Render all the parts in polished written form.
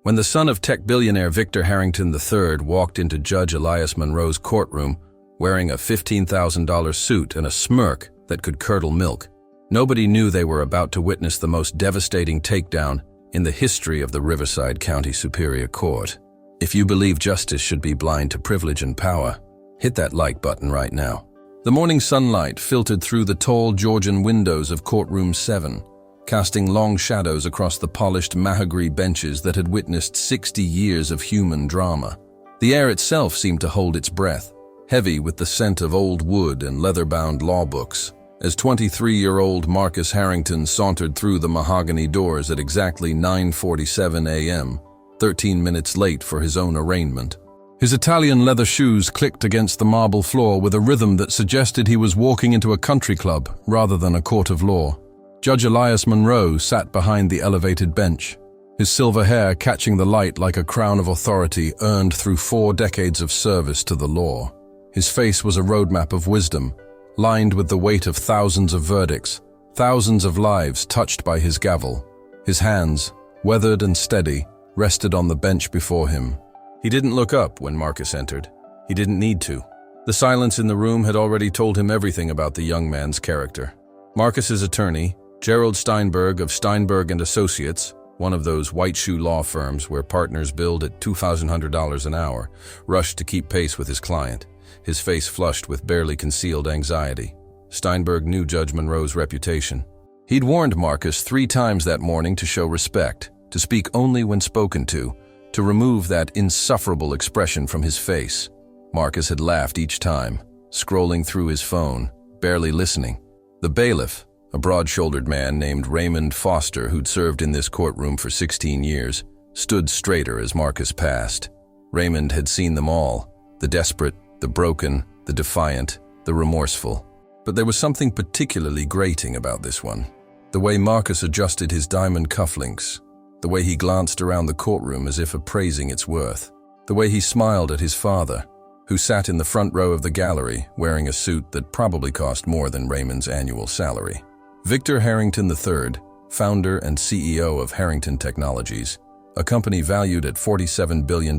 When the son of tech billionaire Victor Harrington III walked into Judge Elias Monroe's courtroom wearing a $15,000 suit and a smirk that could curdle milk, nobody knew they were about to witness the most devastating takedown in the history of the Riverside County Superior Court. If you believe justice should be blind to privilege and power, hit that like button right now. The morning sunlight filtered through the tall Georgian windows of Courtroom 7, casting long shadows across the polished mahogany benches that had witnessed 60 years of human drama. The air itself seemed to hold its breath, heavy with the scent of old wood and leather-bound law books, as 23-year-old Marcus Harrington sauntered through the mahogany doors at exactly 9:47 a.m., 13 minutes late for his own arraignment. His Italian leather shoes clicked against the marble floor with a rhythm that suggested he was walking into a country club rather than a court of law. Judge Elias Monroe sat behind the elevated bench, his silver hair catching the light like a crown of authority earned through 4 decades of service to the law. His face was a roadmap of wisdom, lined with the weight of thousands of verdicts, thousands of lives touched by his gavel. His hands, weathered and steady, rested on the bench before him. He didn't look up when Marcus entered. He didn't need to. The silence in the room had already told him everything about the young man's character. Marcus's attorney, Gerald Steinberg of Steinberg & Associates, one of those white-shoe law firms where partners billed at $2,100 an hour, rushed to keep pace with his client, his face flushed with barely concealed anxiety. Steinberg knew Judge Monroe's reputation. He'd warned Marcus 3 times that morning to show respect, to speak only when spoken to remove that insufferable expression from his face. Marcus had laughed each time, scrolling through his phone, barely listening. The bailiff, a broad-shouldered man named Raymond Foster who'd served in this courtroom for 16 years, stood straighter as Marcus passed. Raymond had seen them all, the desperate, the broken, the defiant, the remorseful. But there was something particularly grating about this one. The way Marcus adjusted his diamond cufflinks, the way he glanced around the courtroom as if appraising its worth, the way he smiled at his father, who sat in the front row of the gallery wearing a suit that probably cost more than Raymond's annual salary. Victor Harrington III, founder and CEO of Harrington Technologies, a company valued at $47 billion,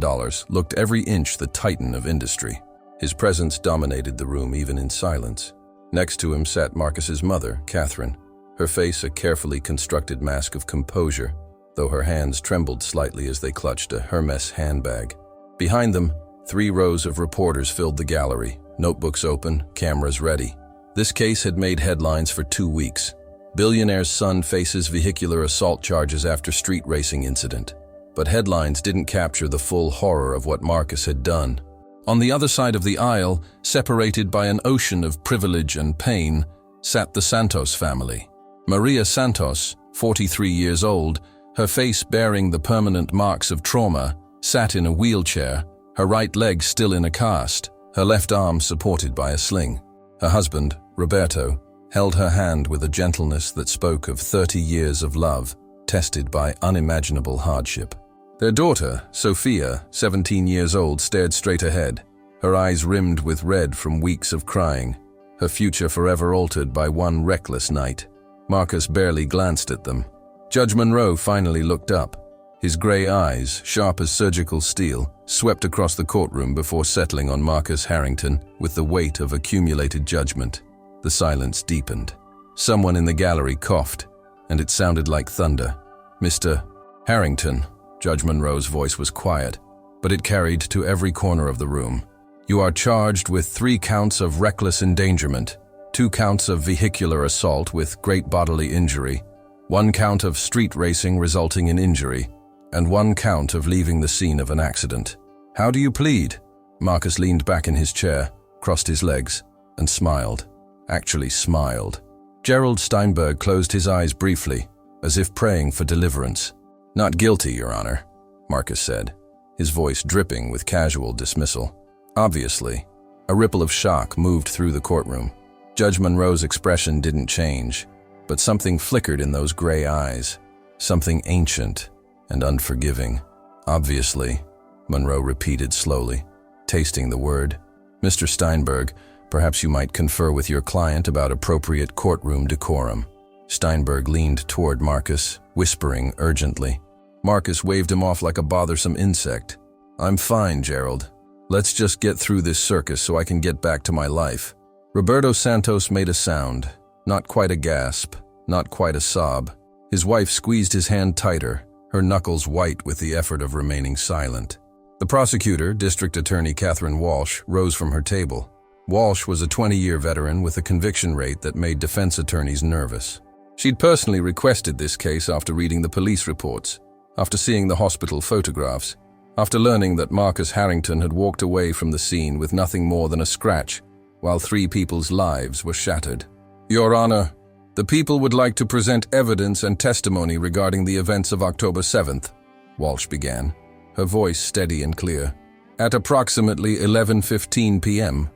looked every inch the titan of industry. His presence dominated the room even in silence. Next to him sat Marcus's mother, Catherine, her face a carefully constructed mask of composure, though her hands trembled slightly as they clutched a Hermes handbag. Behind them, 3 rows of reporters filled the gallery, notebooks open, cameras ready. This case had made headlines for 2 weeks. Billionaire's son faces vehicular assault charges after street racing incident. But headlines didn't capture the full horror of what Marcus had done. On the other side of the aisle, separated by an ocean of privilege and pain, sat the Santos family. Maria Santos, 43 years old, her face bearing the permanent marks of trauma, sat in a wheelchair, her right leg still in a cast, her left arm supported by a sling. Her husband, Roberto, held her hand with a gentleness that spoke of 30 years of love, tested by unimaginable hardship. Their daughter, Sophia, 17 years old, stared straight ahead, her eyes rimmed with red from weeks of crying, her future forever altered by one reckless night. Marcus barely glanced at them. Judge Monroe finally looked up. His gray eyes, sharp as surgical steel, swept across the courtroom before settling on Marcus Harrington with the weight of accumulated judgment. The silence deepened. Someone in the gallery coughed, and it sounded like thunder. "Mr. Harrington," Judge Monroe's voice was quiet, but it carried to every corner of the room. "You are charged with 3 counts of reckless endangerment, 2 counts of vehicular assault with great bodily injury, 1 count of street racing resulting in injury, and 1 count of leaving the scene of an accident. How do you plead?" Marcus leaned back in his chair, crossed his legs, and smiled. Actually smiled. Gerald Steinberg closed his eyes briefly, as if praying for deliverance. "Not guilty, Your Honor," Marcus said, his voice dripping with casual dismissal. Obviously, a ripple of shock moved through the courtroom. Judge Monroe's expression didn't change, but something flickered in those gray eyes, something ancient and unforgiving. "Obviously," Monroe repeated slowly, tasting the word. "Mr. Steinberg, perhaps you might confer with your client about appropriate courtroom decorum." Steinberg leaned toward Marcus, whispering urgently, Marcus waved him off like a bothersome insect. "I'm fine, Gerald. Let's just get through this circus so I can get back to my life." Roberto Santos made a sound, not quite a gasp, not quite a sob. His wife squeezed his hand tighter, her knuckles white with the effort of remaining silent. The prosecutor, District Attorney Catherine Walsh, rose from her table. Walsh was a 20-year veteran with a conviction rate that made defense attorneys nervous. She'd personally requested this case after reading the police reports, after seeing the hospital photographs, after learning that Marcus Harrington had walked away from the scene with nothing more than a scratch, while 3 people's lives were shattered. "Your Honor, the people would like to present evidence and testimony regarding the events of October 7th, Walsh began, her voice steady and clear. "At approximately 11:15 p.m.,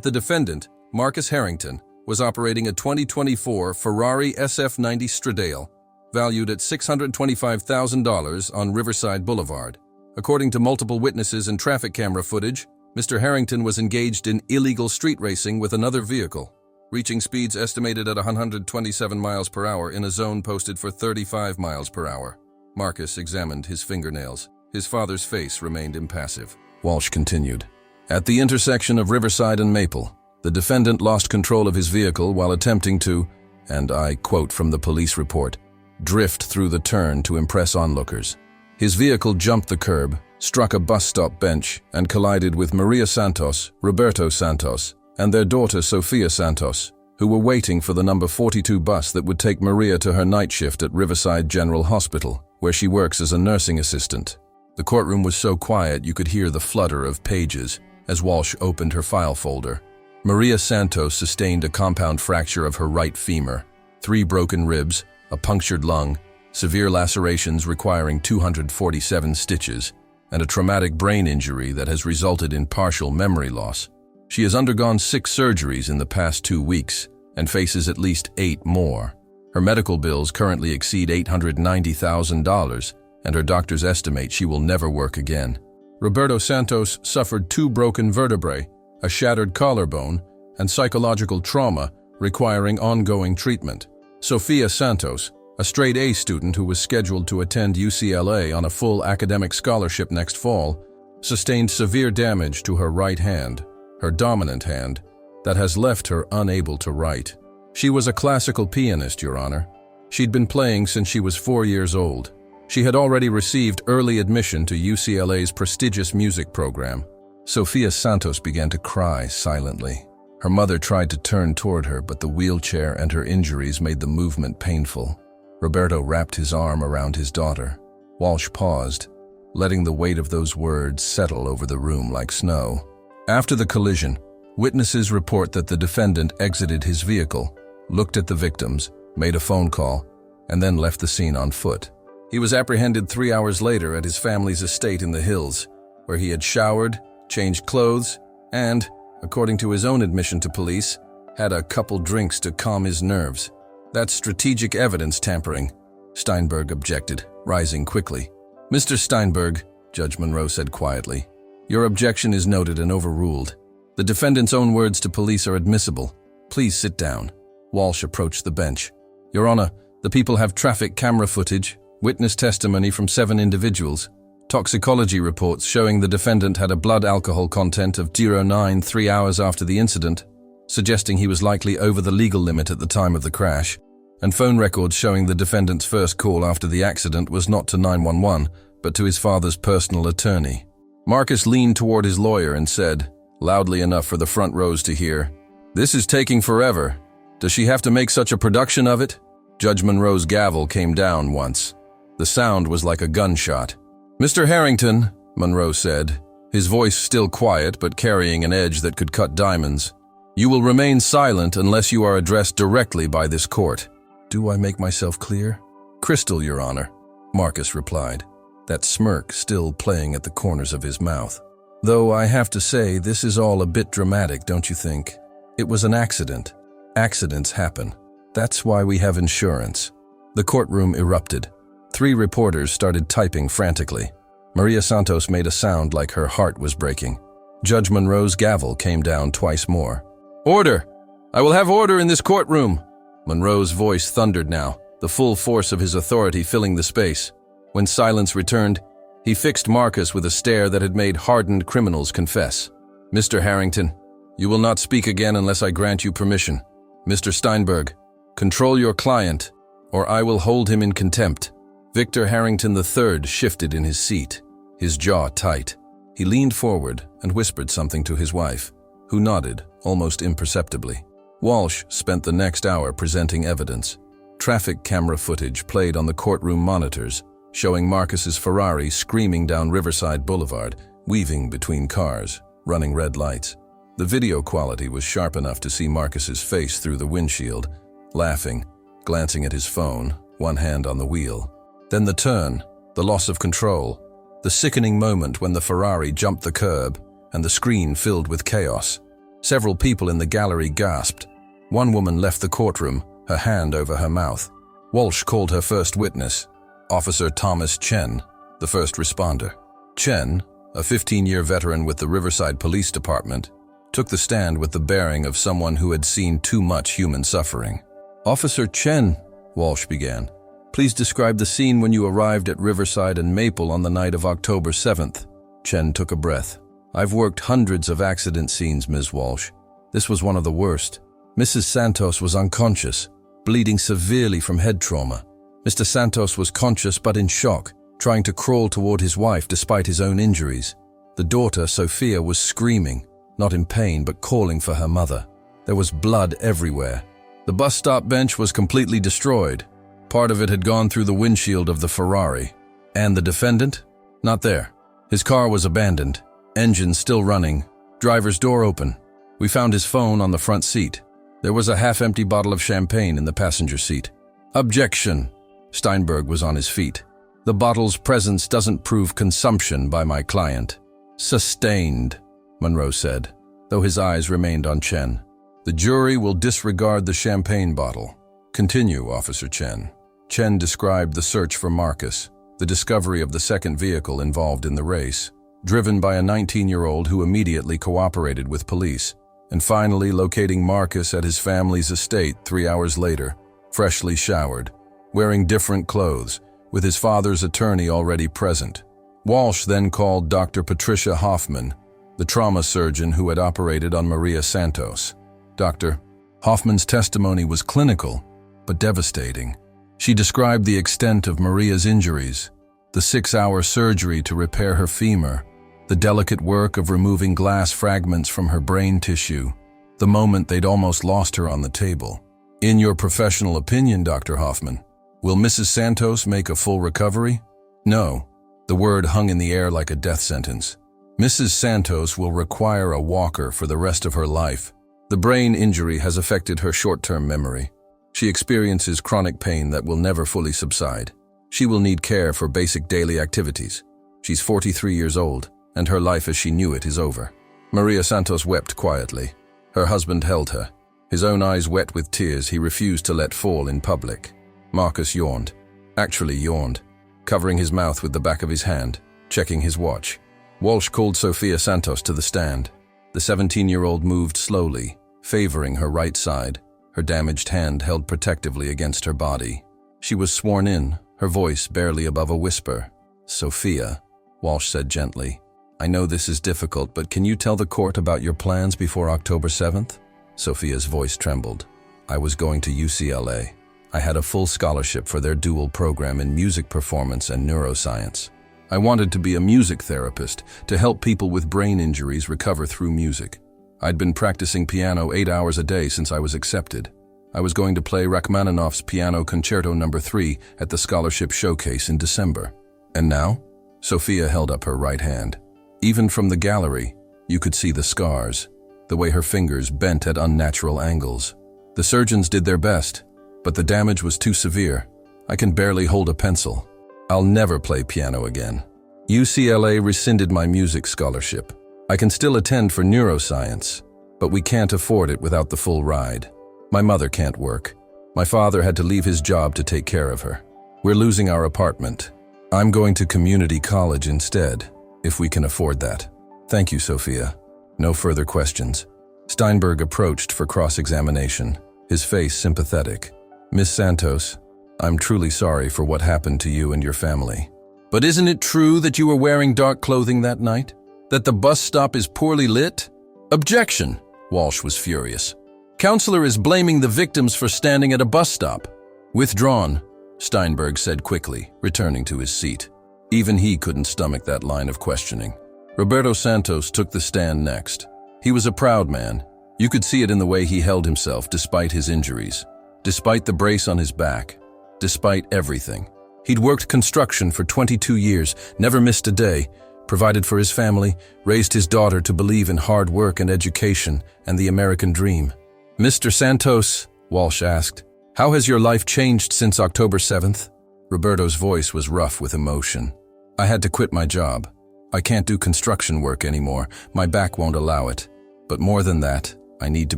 the defendant, Marcus Harrington, was operating a 2024 Ferrari SF90 Stradale, valued at $625,000 on Riverside Boulevard. According to multiple witnesses and traffic camera footage, Mr. Harrington was engaged in illegal street racing with another vehicle, reaching speeds estimated at 127 miles per hour in a zone posted for 35 miles per hour. Marcus examined his fingernails. His father's face remained impassive. Walsh continued. "At the intersection of Riverside and Maple, the defendant lost control of his vehicle while attempting to, and I quote from the police report, drift through the turn to impress onlookers. His vehicle jumped the curb, struck a bus stop bench, and collided with Maria Santos, Roberto Santos, and their daughter Sofia Santos, who were waiting for the number 42 bus that would take Maria to her night shift at Riverside General Hospital, where she works as a nursing assistant." The courtroom was so quiet you could hear the flutter of pages as Walsh opened her file folder. Maria Santos sustained a compound fracture of her right femur, 3 broken ribs, a punctured lung, severe lacerations requiring 247 stitches, and a traumatic brain injury that has resulted in partial memory loss. She has undergone 6 surgeries in the past 2 weeks and faces at least 8 more. Her medical bills currently exceed $890,000, and her doctors estimate she will never work again. Roberto Santos suffered 2 broken vertebrae, a shattered collarbone, and psychological trauma requiring ongoing treatment. Sofia Santos, a straight A student who was scheduled to attend UCLA on a full academic scholarship next fall, sustained severe damage to her right hand, her dominant hand, that has left her unable to write. She was a classical pianist, Your Honor. She'd been playing since she was 4 years old. She had already received early admission to UCLA's prestigious music program. Sofia Santos began to cry silently. Her mother tried to turn toward her, but the wheelchair and her injuries made the movement painful. Roberto wrapped his arm around his daughter. Walsh paused, letting the weight of those words settle over the room like snow. After the collision, witnesses report that the defendant exited his vehicle, looked at the victims, made a phone call, and then left the scene on foot. He was apprehended 3 hours later at his family's estate in the hills, where he had showered, changed clothes, and, according to his own admission to police, had a couple drinks to calm his nerves. "That's strategic evidence tampering," Steinberg objected, rising quickly. "Mr. Steinberg," Judge Monroe said quietly, "your objection is noted and overruled. The defendant's own words to police are admissible. Please sit down." Walsh approached the bench. "Your Honor, the people have traffic camera footage, witness testimony from 7 individuals, toxicology reports showing the defendant had a blood alcohol content of 0.9 3 hours after the incident, suggesting he was likely over the legal limit at the time of the crash, and phone records showing the defendant's first call after the accident was not to 911, but to his father's personal attorney." Marcus leaned toward his lawyer and said, loudly enough for the front rows to hear, "This is taking forever. Does she have to make such a production of it?" Judge Monroe's gavel came down once. The sound was like a gunshot. "Mr. Harrington," Monroe said, his voice still quiet but carrying an edge that could cut diamonds, "you will remain silent unless you are addressed directly by this court." "Do I make myself clear?" "Crystal, Your Honor," Marcus replied, that smirk still playing at the corners of his mouth. "Though I have to say, this is all a bit dramatic, don't you think? It was an accident. Accidents happen. That's why we have insurance." The courtroom erupted. 3 reporters started typing frantically. Maria Santos made a sound like her heart was breaking. Judge Monroe's gavel came down twice more. "Order! I will have order in this courtroom!" Monroe's voice thundered now, the full force of his authority filling the space. When silence returned, he fixed Marcus with a stare that had made hardened criminals confess. "Mr. Harrington, you will not speak again unless I grant you permission. Mr. Steinberg, control your client, or I will hold him in contempt." Victor Harrington III shifted in his seat, his jaw tight. He leaned forward and whispered something to his wife, who nodded, almost imperceptibly. Walsh spent the next hour presenting evidence. Traffic camera footage played on the courtroom monitors, showing Marcus's Ferrari screaming down Riverside Boulevard, weaving between cars, running red lights. The video quality was sharp enough to see Marcus's face through the windshield, laughing, glancing at his phone, one hand on the wheel. Then the turn, the loss of control, the sickening moment when the Ferrari jumped the curb and the screen filled with chaos. Several people in the gallery gasped. One woman left the courtroom, her hand over her mouth. Walsh called her first witness, Officer Thomas Chen, the first responder. Chen, a 15-year veteran with the Riverside Police Department, took the stand with the bearing of someone who had seen too much human suffering. "Officer Chen," Walsh began, "please describe the scene when you arrived at Riverside and Maple on the night of October 7th. Chen took a breath. "I've worked hundreds of accident scenes, Ms. Walsh. This was one of the worst. Mrs. Santos was unconscious, bleeding severely from head trauma. Mr. Santos was conscious but in shock, trying to crawl toward his wife despite his own injuries. The daughter, Sophia, was screaming, not in pain but calling for her mother. There was blood everywhere. The bus stop bench was completely destroyed. Part of it had gone through the windshield of the Ferrari. And the defendant? Not there. His car was abandoned, engine still running, driver's door open. We found his phone on the front seat. There was a half-empty bottle of champagne in the passenger seat." "Objection." Steinberg was on his feet. "The bottle's presence doesn't prove consumption by my client." "Sustained," Monroe said, though his eyes remained on Chen. "The jury will disregard the champagne bottle. Continue, Officer Chen." Chen described the search for Marcus, the discovery of the second vehicle involved in the race, driven by a 19-year-old who immediately cooperated with police, and finally locating Marcus at his family's estate 3 hours later, freshly showered, wearing different clothes, with his father's attorney already present. Walsh then called Dr. Patricia Hoffman, the trauma surgeon who had operated on Maria Santos. Dr. Hoffman's testimony was clinical, but devastating. She described the extent of Maria's injuries, the 6-hour surgery to repair her femur, the delicate work of removing glass fragments from her brain tissue, the moment they'd almost lost her on the table. "In your professional opinion, Dr. Hoffman, will Mrs. Santos make a full recovery?" "No." The word hung in the air like a death sentence. "Mrs. Santos will require a walker for the rest of her life. The brain injury has affected her short-term memory. She experiences chronic pain that will never fully subside. She will need care for basic daily activities. She's 43 years old, and her life as she knew it is over." Maria Santos wept quietly. Her husband held her. His own eyes wet with tears he refused to let fall in public. Marcus yawned. Actually yawned, covering his mouth with the back of his hand, checking his watch. Walsh called Sophia Santos to the stand. The 17-year-old moved slowly, favoring her right side, her damaged hand held protectively against her body. She was sworn in, her voice barely above a whisper. "Sophia," Walsh said gently, "I know this is difficult, but can you tell the court about your plans before October 7th? Sophia's voice trembled. "I was going to UCLA. I had a full scholarship for their dual program in music performance and neuroscience. I wanted to be a music therapist, to help people with brain injuries recover through music. I'd been practicing piano 8 hours a day since I was accepted. I was going to play Rachmaninoff's Piano Concerto No. 3 at the scholarship showcase in December. And now?" Sophia held up her right hand. Even from the gallery, you could see the scars, the way her fingers bent at unnatural angles. "The surgeons did their best, but the damage was too severe. I can barely hold a pencil. I'll never play piano again. UCLA rescinded my music scholarship. I can still attend for neuroscience, but we can't afford it without the full ride. My mother can't work. My father had to leave his job to take care of her. We're losing our apartment. I'm going to community college instead, if we can afford that. Thank you, Sophia." No further questions. Steinberg approached for cross-examination, his face sympathetic. "Miss Santos, I'm truly sorry for what happened to you and your family. But isn't it true that you were wearing dark clothing that night? That the bus stop is poorly lit? Objection, Walsh was furious. Counselor is blaming the victims for standing at a bus stop. Withdrawn, Steinberg said quickly, returning to his seat. Even he couldn't stomach that line of questioning. Roberto Santos took the stand next. He was a proud man. You could see it in the way he held himself despite his injuries, despite the brace on his back, despite everything. He'd worked construction for 22 years, never missed a day, provided for his family, raised his daughter to believe in hard work and education and the American dream. Mr. Santos, Walsh asked, how has your life changed since October 7th? Roberto's voice was rough with emotion. I had to quit my job. I can't do construction work anymore. My back won't allow it. But more than that, I need to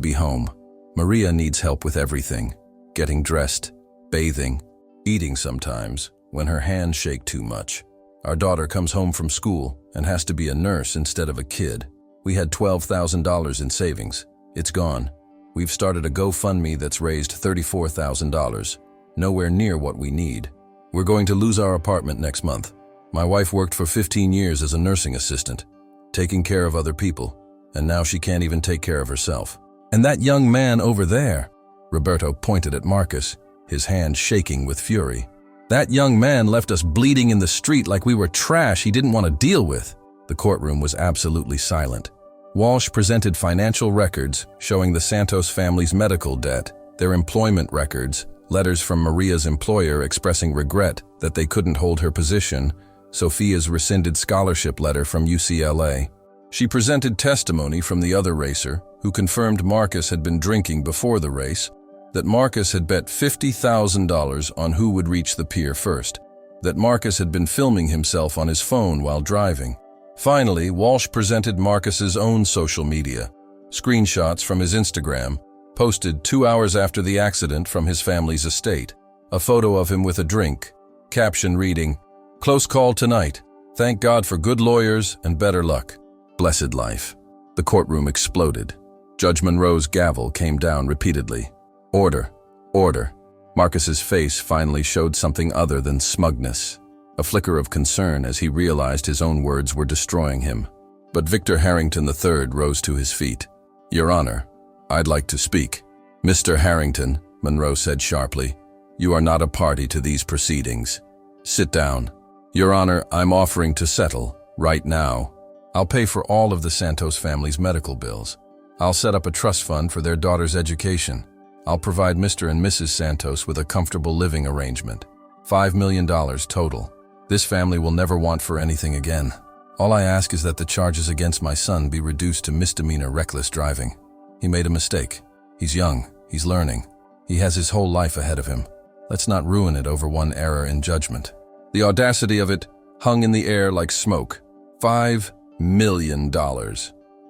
be home. Maria needs help with everything. Getting dressed, bathing, eating sometimes, when her hands shake too much. Our daughter comes home from school and has to be a nurse instead of a kid. We had $12,000 in savings. It's gone. We've started a GoFundMe that's raised $34,000. Nowhere near what we need. We're going to lose our apartment next month. My wife worked for 15 years as a nursing assistant, taking care of other people, and now she can't even take care of herself. And that young man over there, Roberto pointed at Marcus, his hand shaking with fury. That young man left us bleeding in the street like we were trash he didn't want to deal with. The courtroom was absolutely silent. Walsh presented financial records showing the Santos family's medical debt, their employment records, letters from Maria's employer expressing regret that they couldn't hold her position, Sophia's rescinded scholarship letter from UCLA. She presented testimony from the other racer, who confirmed Marcus had been drinking before the race, that Marcus had bet $50,000 on who would reach the pier first, that Marcus had been filming himself on his phone while driving. Finally, Walsh presented Marcus's own social media, screenshots from his Instagram, posted 2 hours after the accident from his family's estate, a photo of him with a drink, caption reading, "Close call tonight. Thank God for good lawyers and better luck. Blessed life." The courtroom exploded. Judge Monroe's gavel came down repeatedly. Order, order. Marcus's face finally showed something other than smugness, a flicker of concern as he realized his own words were destroying him. But Victor Harrington III rose to his feet. Your Honor, I'd like to speak. Mr. Harrington, Monroe said sharply, you are not a party to these proceedings. Sit down. Your Honor, I'm offering to settle, right now. I'll pay for all of the Santos family's medical bills. I'll set up a trust fund for their daughter's education. I'll provide Mr. and Mrs. Santos with a comfortable living arrangement. $5 million total. This family will never want for anything again. All I ask is that the charges against my son be reduced to misdemeanor reckless driving. He made a mistake. He's young. He's learning. He has his whole life ahead of him. Let's not ruin it over one error in judgment. The audacity of it hung in the air like smoke. $5 million.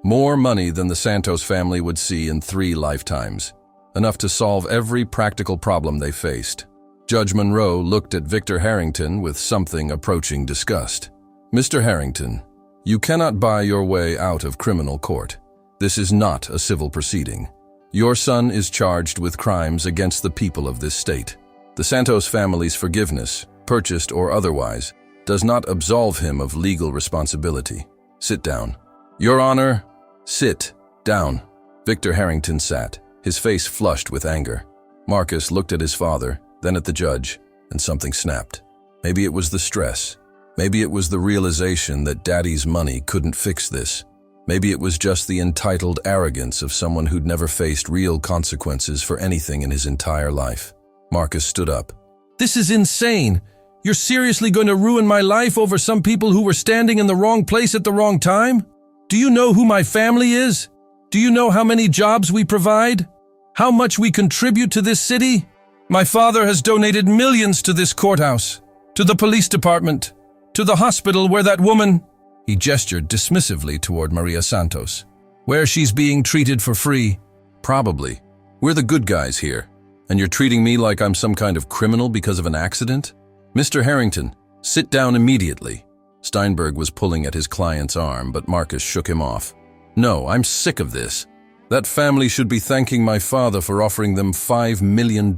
More money than the Santos family would see in 3 lifetimes. Enough to solve every practical problem they faced. Judge Monroe looked at Victor Harrington with something approaching disgust. Mr. Harrington, you cannot buy your way out of criminal court. This is not a civil proceeding. Your son is charged with crimes against the people of this state. The Santos family's forgiveness, purchased or otherwise, does not absolve him of legal responsibility. Sit down. Your Honor, sit down. Victor Harrington sat, his face flushed with anger. Marcus looked at his father, then at the judge, and something snapped. Maybe it was the stress. Maybe it was the realization that Daddy's money couldn't fix this. Maybe it was just the entitled arrogance of someone who'd never faced real consequences for anything in his entire life. Marcus stood up. This is insane. You're seriously going to ruin my life over some people who were standing in the wrong place at the wrong time? Do you know who my family is? Do you know how many jobs we provide? How much we contribute to this city? My father has donated millions to this courthouse, to the police department, to the hospital where that woman, he gestured dismissively toward Maria Santos, where she's being treated for free. Probably. We're the good guys here, and you're treating me like I'm some kind of criminal because of an accident? Mr. Harrington, sit down immediately. Steinberg was pulling at his client's arm, but Marcus shook him off. No, I'm sick of this. That family should be thanking my father for offering them $5 million.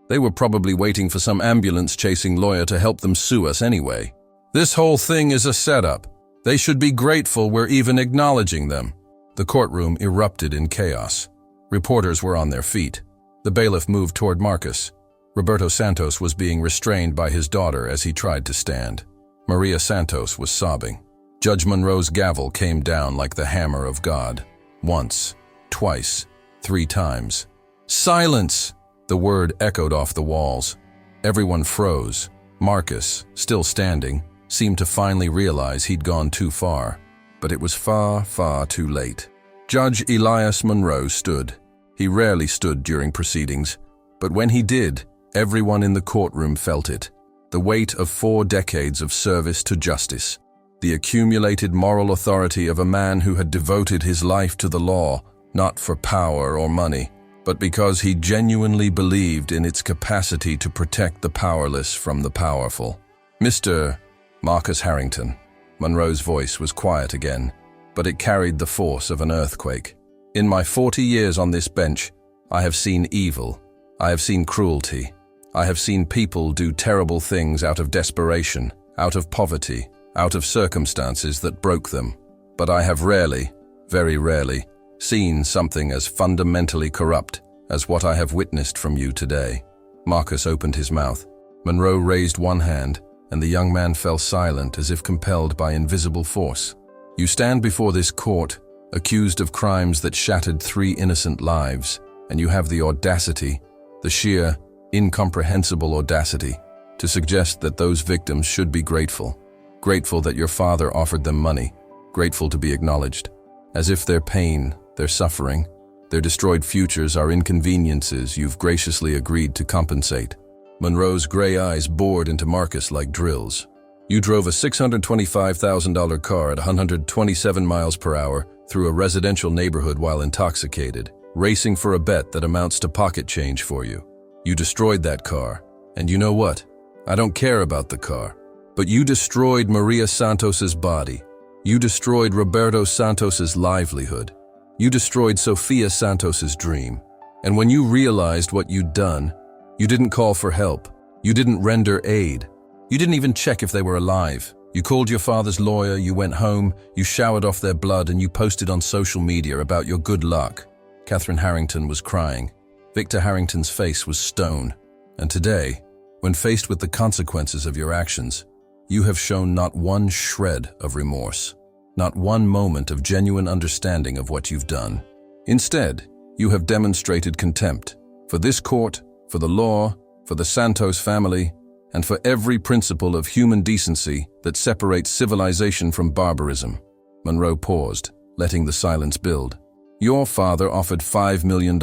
They were probably waiting for some ambulance-chasing lawyer to help them sue us anyway. This whole thing is a setup. They should be grateful we're even acknowledging them." The courtroom erupted in chaos. Reporters were on their feet. The bailiff moved toward Marcus. Roberto Santos was being restrained by his daughter as he tried to stand. Maria Santos was sobbing. Judge Monroe's gavel came down like the hammer of God. Once, twice, 3 times. "Silence!" The word echoed off the walls. Everyone froze. Marcus, still standing, seemed to finally realize he'd gone too far. But it was far, far too late. Judge Elias Monroe stood. He rarely stood during proceedings, but when he did, everyone in the courtroom felt it. The weight of 4 decades of service to justice. The accumulated moral authority of a man who had devoted his life to the law, not for power or money, but because he genuinely believed in its capacity to protect the powerless from the powerful. "Mr. Marcus Harrington." Monroe's voice was quiet again, but it carried the force of an earthquake. "In my 40 years on this bench, I have seen evil. I have seen cruelty. I have seen people do terrible things out of desperation, out of poverty, out of circumstances that broke them. But I have rarely, very rarely, seen something as fundamentally corrupt as what I have witnessed from you today." Marcus opened his mouth. Monroe raised one hand, and the young man fell silent as if compelled by invisible force. "You stand before this court, accused of crimes that shattered 3 innocent lives, and you have the audacity, the sheer, incomprehensible audacity, to suggest that those victims should be grateful. Grateful that your father offered them money, grateful to be acknowledged. As if their pain, their suffering, their destroyed futures are inconveniences you've graciously agreed to compensate." Monroe's gray eyes bored into Marcus like drills. "You drove a $625,000 car at 127 miles per hour through a residential neighborhood while intoxicated, racing for a bet that amounts to pocket change for you. You destroyed that car, and you know what? I don't care about the car. But you destroyed Maria Santos's body. You destroyed Roberto Santos's livelihood. You destroyed Sofia Santos's dream. And when you realized what you'd done, you didn't call for help. You didn't render aid. You didn't even check if they were alive. You called your father's lawyer, you went home, you showered off their blood, and you posted on social media about your good luck." Catherine Harrington was crying. Victor Harrington's face was stone. "And today, when faced with the consequences of your actions, you have shown not one shred of remorse, not one moment of genuine understanding of what you've done. Instead, you have demonstrated contempt for this court, for the law, for the Santos family, and for every principle of human decency that separates civilization from barbarism." Monroe paused, letting the silence build. "Your father offered $5 million.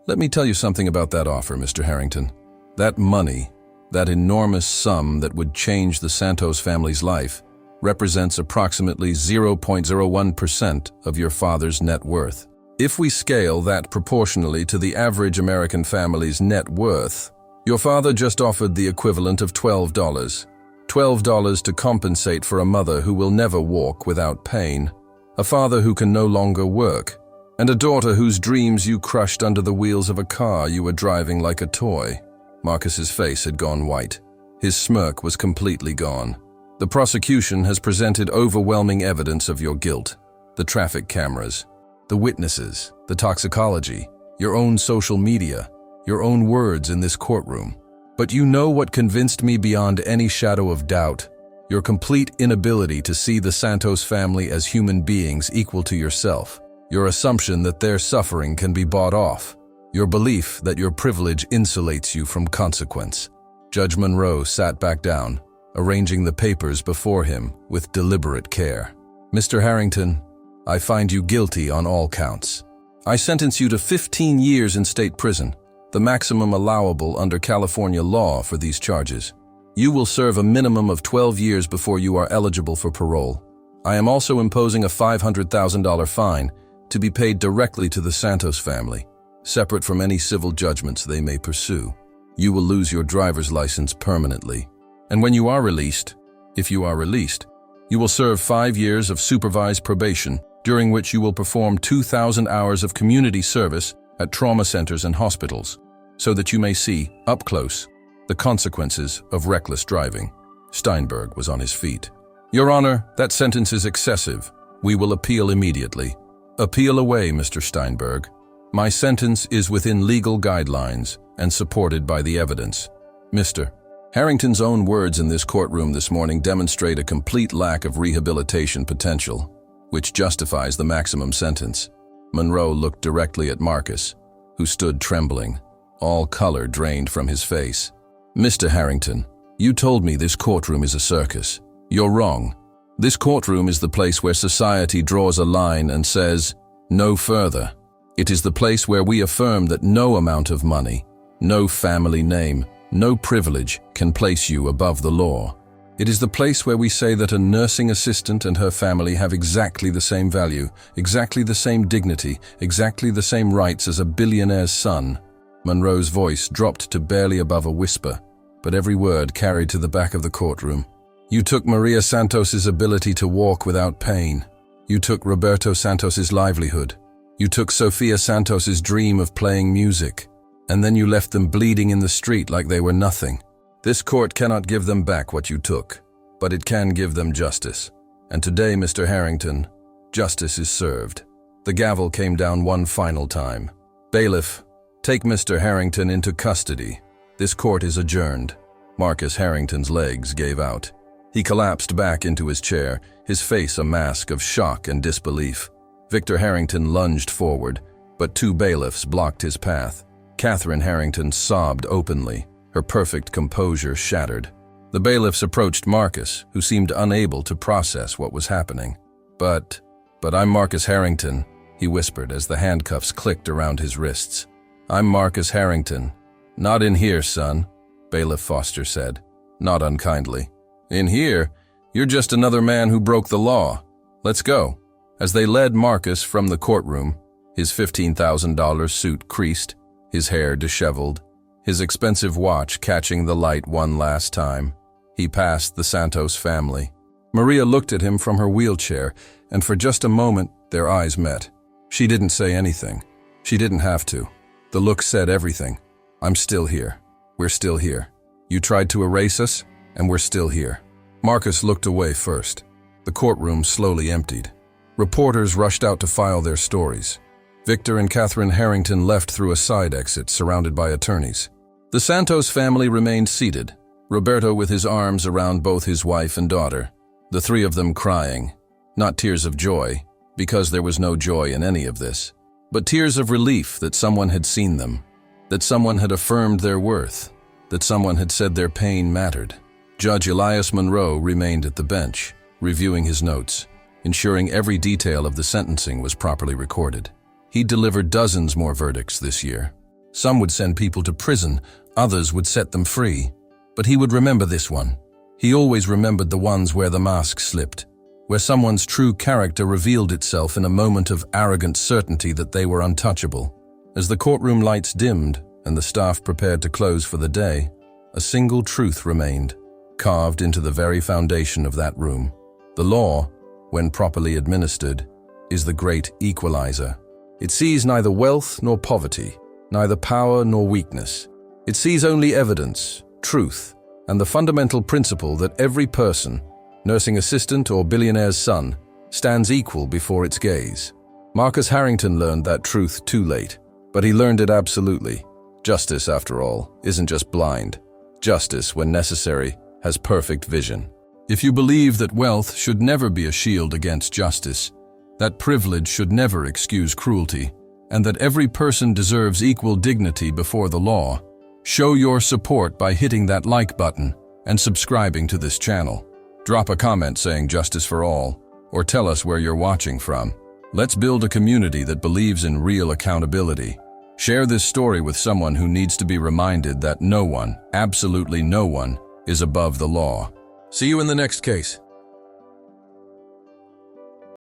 Let me tell you something about that offer, Mr. Harrington. That money, that enormous sum that would change the Santos family's life, represents approximately 0.01% of your father's net worth. If we scale that proportionally to the average American family's net worth, your father just offered the equivalent of $12. $12 to compensate for a mother who will never walk without pain, a father who can no longer work, and a daughter whose dreams you crushed under the wheels of a car you were driving like a toy." Marcus's face had gone white. His smirk was completely gone. "The prosecution has presented overwhelming evidence of your guilt. The traffic cameras, the witnesses, the toxicology, your own social media, your own words in this courtroom. But you know what convinced me beyond any shadow of doubt? Your complete inability to see the Santos family as human beings equal to yourself. Your assumption that their suffering can be bought off. Your belief that your privilege insulates you from consequence." Judge Monroe sat back down, arranging the papers before him with deliberate care. "Mr. Harrington, I find you guilty on all counts. I sentence you to 15 years in state prison, the maximum allowable under California law for these charges. You will serve a minimum of 12 years before you are eligible for parole. I am also imposing a $500,000 fine to be paid directly to the Santos family, separate from any civil judgments they may pursue. You will lose your driver's license permanently. And when you are released, if you are released, you will serve 5 years of supervised probation, during which you will perform 2,000 hours of community service at trauma centers and hospitals, so that you may see, up close, the consequences of reckless driving." Steinberg was on his feet. Your Honor, that sentence is excessive. We will appeal immediately. Appeal away, Mr. Steinberg. My sentence is within legal guidelines and supported by the evidence. Mr. Harrington's own words in this courtroom this morning demonstrate a complete lack of rehabilitation potential, which justifies the maximum sentence. Monroe looked directly at Marcus, who stood trembling, all color drained from his face. Mr. Harrington, you told me this courtroom is a circus. You're wrong. This courtroom is the place where society draws a line and says, no further. It is the place where we affirm that no amount of money, no family name, no privilege can place you above the law. It is the place where we say that a nursing assistant and her family have exactly the same value, exactly the same dignity, exactly the same rights as a billionaire's son. Monroe's voice dropped to barely above a whisper, but every word carried to the back of the courtroom. You took Maria Santos's ability to walk without pain. You took Roberto Santos's livelihood. You took Sofia Santos's dream of playing music. And then you left them bleeding in the street like they were nothing. This court cannot give them back what you took, but it can give them justice. And today, Mr. Harrington, justice is served. The gavel came down one final time. Bailiff, take Mr. Harrington into custody. This court is adjourned. Marcus Harrington's legs gave out. He collapsed back into his chair, his face a mask of shock and disbelief. Victor Harrington lunged forward, but two bailiffs blocked his path. Catherine Harrington sobbed openly, her perfect composure shattered. The bailiffs approached Marcus, who seemed unable to process what was happening. But I'm Marcus Harrington, he whispered as the handcuffs clicked around his wrists. I'm Marcus Harrington. Not in here, son, Bailiff Foster said, not unkindly. In here? You're just another man who broke the law. Let's go. As they led Marcus from the courtroom, his $15,000 suit creased, his hair disheveled, his expensive watch catching the light one last time, he passed the Santos family. Maria looked at him from her wheelchair, and for just a moment their eyes met. She didn't say anything. She didn't have to. The look said everything. I'm still here. We're still here. You tried to erase us, and we're still here. Marcus looked away first. The courtroom slowly emptied. Reporters rushed out to file their stories. Victor and Catherine Harrington left through a side exit surrounded by attorneys. The Santos family remained seated, Roberto with his arms around both his wife and daughter, the three of them crying, not tears of joy, because there was no joy in any of this, but tears of relief that someone had seen them, that someone had affirmed their worth, that someone had said their pain mattered. Judge Elias Monroe remained at the bench, reviewing his notes, ensuring every detail of the sentencing was properly recorded. He delivered dozens more verdicts this year. Some would send people to prison, others would set them free. But he would remember this one. He always remembered the ones where the mask slipped, where someone's true character revealed itself in a moment of arrogant certainty that they were untouchable. As the courtroom lights dimmed and the staff prepared to close for the day, a single truth remained, carved into the very foundation of that room. The law, when properly administered, is the great equalizer. It sees neither wealth nor poverty, neither power nor weakness. It sees only evidence, truth, and the fundamental principle that every person, nursing assistant or billionaire's son, stands equal before its gaze. Marcus Harrington learned that truth too late, but he learned it absolutely. Justice, after all, isn't just blind. Justice, when necessary, has perfect vision. If you believe that wealth should never be a shield against justice, that privilege should never excuse cruelty, and that every person deserves equal dignity before the law, show your support by hitting that like button and subscribing to this channel. Drop a comment saying justice for all, or tell us where you're watching from. Let's build a community that believes in real accountability. Share this story with someone who needs to be reminded that no one, absolutely no one, is above the law. See you in the next case.